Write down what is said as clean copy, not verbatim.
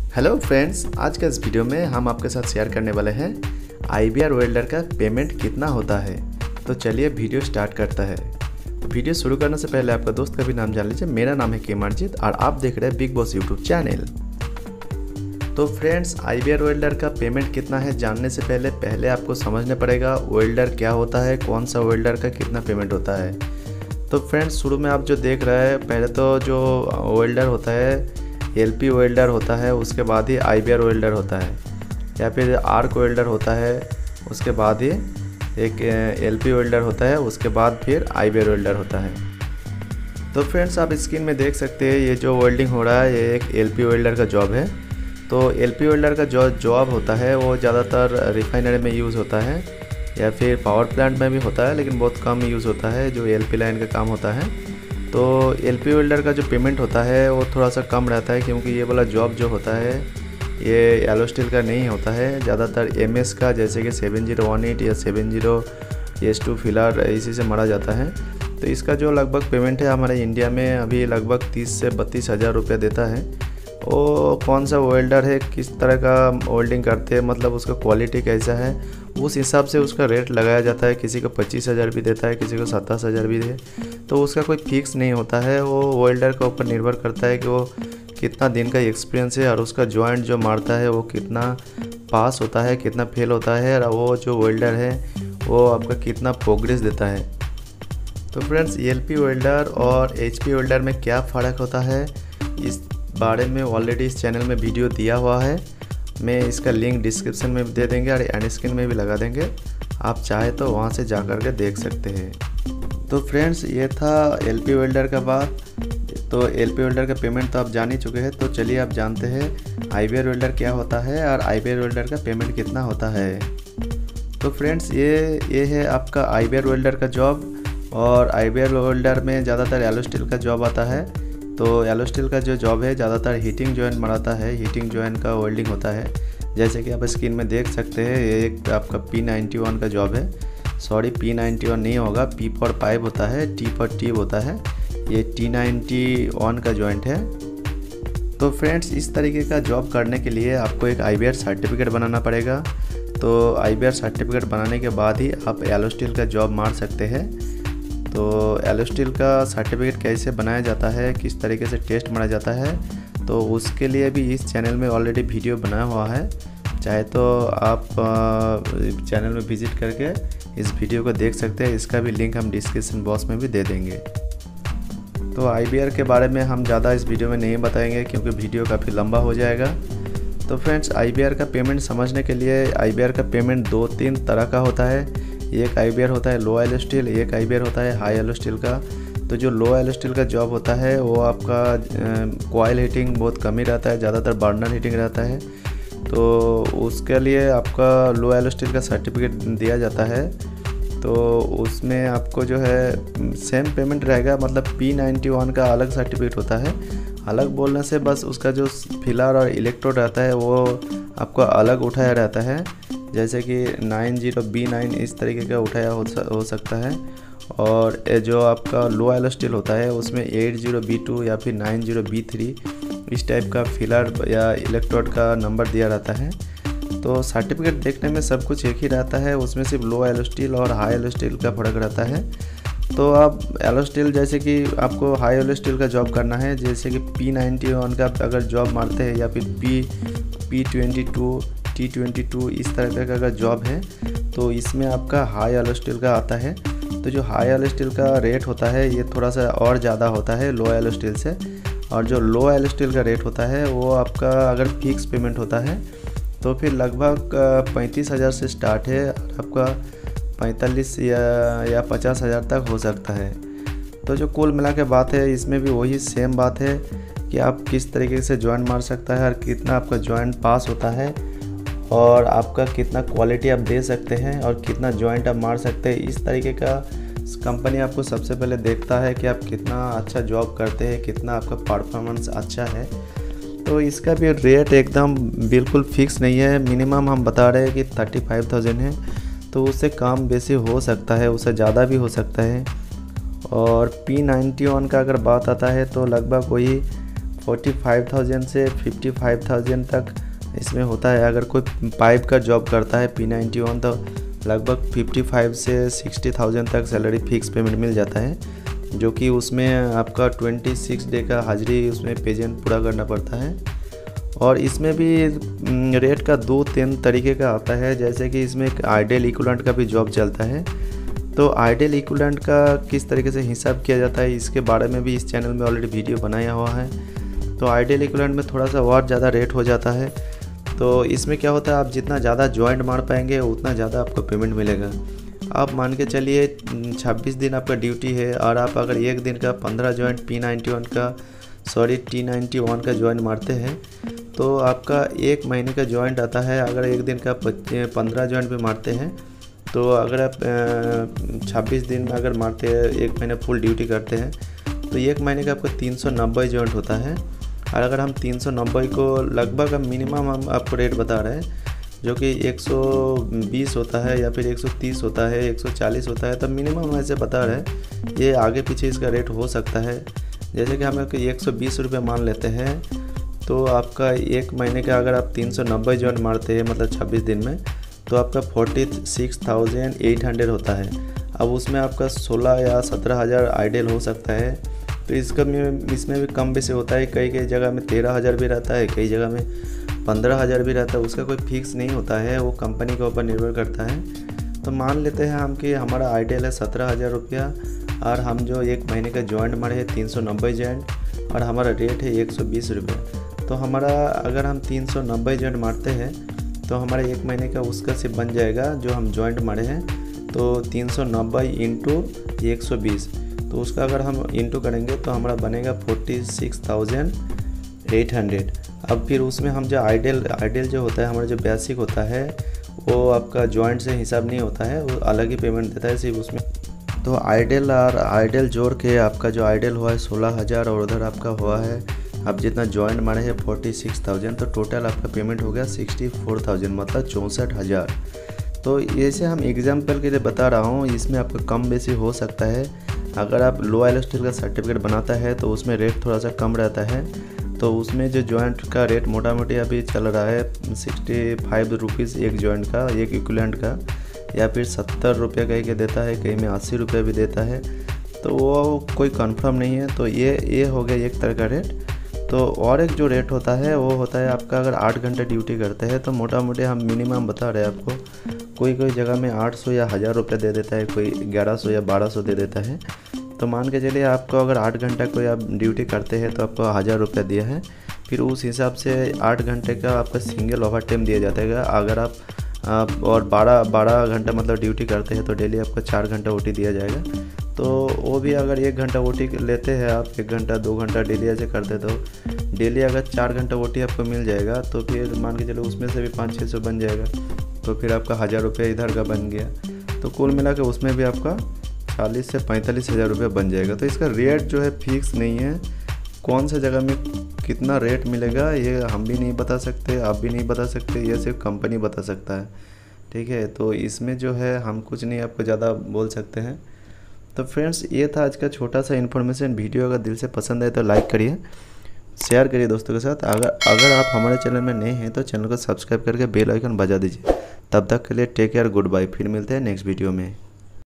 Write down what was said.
Hello friends, आज के इस वीडियो में हम आपके साथ शेयर करने वाले हैं IBR वेल्डर का पेमेंट कितना होता है। तो चलिए वीडियो स्टार्ट करता है। वीडियो शुरू करने से पहले आपका दोस्त का भी नाम जान लीजिए। मेरा नाम है केमारजीत और आप देख रहे हैं बिग बॉस यूट्यूब चैनल। तो फ्रेंड्स, IBR वेल्डर का पेमेंट कितना है जानने से पहले आपको समझना पड़ेगा वेल्डर क्या होता है, कौन सा वेल्डर का कितना पेमेंट होता है। तो फ्रेंड्स, शुरू में आप जो देख रहे हैं, पहले तो जो वेल्डर होता है LP वेल्डर होता है, उसके बाद ही IBR वेल्डर होता है, या फिर आर्क वेल्डर होता है, उसके बाद ही एक LP वेल्डर होता है, उसके बाद फिर IBR वेल्डर होता है। तो फ्रेंड्स, आप स्क्रीन में देख सकते हैं ये जो वेल्डिंग हो रहा है ये एक LP वेल्डर का जॉब है। तो LP वेल्डर का जो जॉब होता है वो ज़्यादातर रिफाइनरी में यूज़ होता है या फिर पावर प्लांट में भी होता है, लेकिन बहुत कम यूज़ होता है जो LP लाइन का काम होता है। तो LP वेल्डर का जो पेमेंट होता है वो थोड़ा सा कम रहता है, क्योंकि ये वाला जॉब जो होता है ये येलो स्टील का नहीं होता है, ज़्यादातर MS का, जैसे कि 7018 या 70S2 फिलर इसी से मारा जाता है। तो इसका जो लगभग पेमेंट है हमारे इंडिया में अभी लगभग 30 से 32 हज़ार रुपये देता है। वो कौन सा वेल्डर है, किस तरह का वेल्डिंग करते हैं, मतलब उसका क्वालिटी कैसा है, उस हिसाब से उसका रेट लगाया जाता है। किसी को 25 हज़ार भी देता है, किसी को 27 हज़ार भी दे। तो उसका कोई फिक्स नहीं होता है, वो वेल्डर के ऊपर निर्भर करता है कि वो कितना दिन का एक्सपीरियंस है और उसका जॉइंट जो मारता है वो कितना पास होता है, कितना फेल होता है, और वो जो वेल्डर है वो आपका कितना प्रोग्रेस देता है। तो फ्रेंड्स, LP वेल्डर और HP वेल्डर में क्या फ़र्क होता है इस बारे में ऑलरेडी इस चैनल में वीडियो दिया हुआ है। मैं इसका लिंक डिस्क्रिप्शन में भी दे देंगे और एंड स्क्रीन में भी लगा देंगे, आप चाहे तो वहाँ से जा कर के देख सकते हैं। तो फ्रेंड्स, ये था LP वेल्डर का बात। तो LP वेल्डर का पेमेंट तो आप जान ही चुके हैं। तो चलिए आप जानते हैं IBR वेल्डर क्या होता है और IBR वेल्डर का पेमेंट कितना होता है। तो फ्रेंड्स, ये है आपका IBR वेल्डर का जॉब, और IBR वेल्डर में ज़्यादातर येलो स्टील का जॉब आता है। तो येलो स्टील का जो जॉब है ज़्यादातर हीटिंग जॉइंट मराता है, हीटिंग जॉइंट का वेल्डिंग होता है। जैसे कि आप स्क्रीन में देख सकते हैं, ये एक आपका P91 का जॉब है। सॉरी, P91 नहीं होगा, P फॉर पाइप होता है, T फॉर ट्यूब होता है। ये T91 का जॉइंट है। तो फ्रेंड्स, इस तरीके का जॉब करने के लिए आपको एक IBR सर्टिफिकेट बनाना पड़ेगा। तो IBR सर्टिफिकेट बनाने के बाद ही आप येलो स्टील का जॉब मार सकते हैं। तो येलो स्टील का सर्टिफिकेट कैसे बनाया जाता है, किस तरीके से टेस्ट मारा जाता है, तो उसके लिए भी इस चैनल में ऑलरेडी वीडियो बनाया हुआ है। चाहे तो आप चैनल में विजिट करके इस वीडियो को देख सकते हैं। इसका भी लिंक हम डिस्क्रिप्शन बॉक्स में भी दे देंगे। तो IBR के बारे में हम ज़्यादा इस वीडियो में नहीं बताएंगे, क्योंकि वीडियो काफ़ी लंबा हो जाएगा। तो फ्रेंड्स, IBR का पेमेंट समझने के लिए IBR का पेमेंट 2-3 तरह का होता है। एक IBR होता है लो येलो स्टील, एक IBR होता है हाई येलो स्टील का। तो जो लो येलो स्टील का जॉब होता है वो आपका कॉयल हीटिंग बहुत कम ही रहता है, ज़्यादातर बर्नर हीटिंग रहता है। तो उसके लिए आपका लो येलो स्टील का सर्टिफिकेट दिया जाता है। तो उसमें आपको जो है सेम पेमेंट रहेगा, मतलब P91 का अलग सर्टिफिकेट होता है। अलग बोलने से बस उसका जो फिलर और इलेक्ट्रोड रहता है वो आपको अलग उठाया रहता है। जैसे कि 90B9 इस तरीके का उठाया हो सकता है। और जो आपका लो येलो स्टील होता है उसमें 80B2 या फिर 90B3 इस टाइप का फिलर या इलेक्ट्रोड का नंबर दिया रहता है। तो सर्टिफिकेट देखने में सब कुछ एक ही रहता है, उसमें सिर्फ लो येलो स्टील और हाई येलो स्टील का फ़र्क रहता है। तो आप येलो स्टील, जैसे कि आपको हाई येलो स्टील का जॉब करना है, जैसे कि P91 का अगर जॉब मारते हैं, या फिर P22 T22 इस तरह का अगर जॉब है, तो इसमें आपका हाई येलो स्टील का आता है। तो जो हाई येलो स्टील का रेट होता है ये थोड़ा सा और ज़्यादा होता है लो येलो स्टील से। और जो लो येलो स्टील का रेट होता है वो आपका अगर फिक्स पेमेंट होता है तो फिर लगभग 35 हज़ार से स्टार्ट है, और आपका 45 या 50 हज़ार तक हो सकता है। तो जो कुल मिला के बात है, इसमें भी वही सेम बात है कि आप किस तरीके से जॉइंट मार सकता है और कितना आपका जॉइंट पास होता है, और आपका कितना क्वालिटी आप दे सकते हैं और कितना जॉइंट आप मार सकते हैं। इस तरीके का कंपनी आपको सबसे पहले देखता है कि आप कितना अच्छा जॉब करते हैं, कितना आपका परफॉर्मेंस अच्छा है। तो इसका भी रेट एकदम बिल्कुल फिक्स नहीं है। मिनिमम हम बता रहे हैं कि 35,000 है, तो उससे कम बेसी हो सकता है, उससे ज़्यादा भी हो सकता है। और P91 का अगर बात आता है तो लगभग वही 45,000 से 55,000 तक इसमें होता है। अगर कोई पाइप का जॉब करता है P91 तो लगभग 55 से 60,000 तक सैलरी फिक्स पेमेंट मिल जाता है, जो कि उसमें आपका 26 डे का हाजिरी उसमें पेजेंट पूरा करना पड़ता है। और इसमें भी रेट का 2-3 तरीके का आता है, जैसे कि इसमें एक आइडियल इक्विवेलेंट का भी जॉब चलता है। तो आइडियल इक्विवेलेंट का किस तरीके से हिसाब किया जाता है इसके बारे में भी इस चैनल में ऑलरेडी वीडियो बनाया हुआ है। तो आइडियल इक्विवेलेंट में थोड़ा सा और ज़्यादा रेट हो जाता है। तो इसमें क्या होता है, आप जितना ज़्यादा जॉइंट मार पाएंगे उतना ज़्यादा आपको पेमेंट मिलेगा। आप मान के चलिए 26 दिन आपका ड्यूटी है और आप अगर एक दिन का 15 जॉइंट T91 का जॉइंट मारते हैं तो आपका 1 महीने का जॉइंट आता है। अगर एक दिन का 15 जॉइंट भी मारते हैं तो अगर आप 26 दिन में अगर मारते हैं, 1 महीने फुल ड्यूटी करते हैं तो 1 महीने का आपको 390 जॉइंट होता है। और अगर हम 390 को लगभग मिनिमम हम आपको रेट बता रहे हैं, जो कि 120 होता है या फिर 130 होता है, 140 होता है, तो मिनिमम ऐसे बता रहे हैं। ये आगे पीछे इसका रेट हो सकता है। जैसे कि हम 120 रुपये मान लेते हैं तो आपका 1 महीने का अगर आप 390 जॉइंट मारते हैं मतलब 26 दिन में, तो आपका 46,800 होता है। अब उसमें आपका 16 या 17,000 आइडियल हो सकता है। तो इसमें भी कम बेसी होता है। कई जगह में 13,000 भी रहता है, कई जगह में 15,000 भी रहता है। उसका कोई फिक्स नहीं होता है, वो कंपनी के ऊपर निर्भर करता है। तो मान लेते हैं हम कि हमारा आइडियल है 17,000 रुपया और हम जो 1 महीने का जॉइंट मारे हैं 390 जॉइंट और हमारा रेट है 120 रुपये। तो हमारा अगर हम 390 जॉइंट मारते हैं तो हमारा 1 महीने का उसका सिर्फ बन जाएगा जो हम जॉइंट मारे हैं, तो 390 इंटू 120, तो उसका अगर हम इंटू करेंगे तो हमारा बनेगा 46,800। अब फिर उसमें हम जो आइडियल जो होता है हमारा जो बेसिक होता है वो आपका जॉइंट से हिसाब नहीं होता है, वो अलग ही पेमेंट देता है सिर्फ उसमें। तो आइडियल और आइडियल जोड़ के आपका जो आइडियल हुआ है 16,000 और उधर आपका हुआ है आप जितना जॉइंट मारे हैं 46,000, तो टोटल आपका पेमेंट हो गया 64,000 मतलब 64,000। तो ऐसे हम एग्जाम्पल के लिए बता रहा हूँ, इसमें आपका कम बेसी हो सकता है। अगर आप लो आइल स्टील का सर्टिफिकेट बनाता है तो उसमें रेट थोड़ा सा कम रहता है। तो उसमें जो जॉइंट का रेट मोटा मोटी अभी चल रहा है 65 रुपीज़ एक जॉइंट का, एक इक्विवेलेंट का, या फिर 70 रुपये कहीं के देता है, कहीं में 80 रुपये भी देता है। तो वो कोई कंफर्म नहीं है। तो ये हो गया एक तरह का रेट। तो और एक जो रेट होता है वो होता है आपका अगर 8 घंटे ड्यूटी करते हैं तो मोटा मोटी हम मिनिमम बता रहे हैं आपको, कोई जगह में 800 या 1000 रुपये दे देता है, कोई 1100 या 1200 दे देता है। तो मान के चलिए आपको अगर 8 घंटा कोई आप ड्यूटी करते हैं तो आपको 1000 रुपया दिया है, फिर उस हिसाब से 8 घंटे का आपका सिंगल ओवर टाइम दिया जाता है। अगर आप और 12 घंटा मतलब ड्यूटी करते हैं तो डेली आपको 4 घंटा ओटी दिया जाएगा। तो वो भी अगर 1 घंटा ओटी लेते हैं आप, 1 घंटा 2 घंटा डेली ऐसे करते तो डेली अगर 4 घंटा ओटी आपको मिल जाएगा, तो फिर मान के चलो उसमें से भी 500-600 बन जाएगा, तो फिर आपका 1000 रुपये इधर का बन गया। तो कुल मिला के उसमें भी आपका 40 से 45,000 रुपये बन जाएगा। तो इसका रेट जो है फिक्स नहीं है, कौन सा जगह में कितना रेट मिलेगा ये हम भी नहीं बता सकते, आप भी नहीं बता सकते, ये सिर्फ कंपनी बता सकता है। ठीक है, तो इसमें जो है हम कुछ नहीं आपको ज़्यादा बोल सकते हैं। तो फ्रेंड्स ये था आज का छोटा सा इन्फॉर्मेशन। वीडियो अगर दिल से पसंद आए तो लाइक करिए, शेयर करिए दोस्तों के साथ। अगर आप हमारे चैनल में नए हैं तो चैनल को सब्सक्राइब करके बेल आइकन बजा दीजिए। तब तक के लिए टेक केयर, गुड बाय। फिर मिलते हैं नेक्स्ट वीडियो में।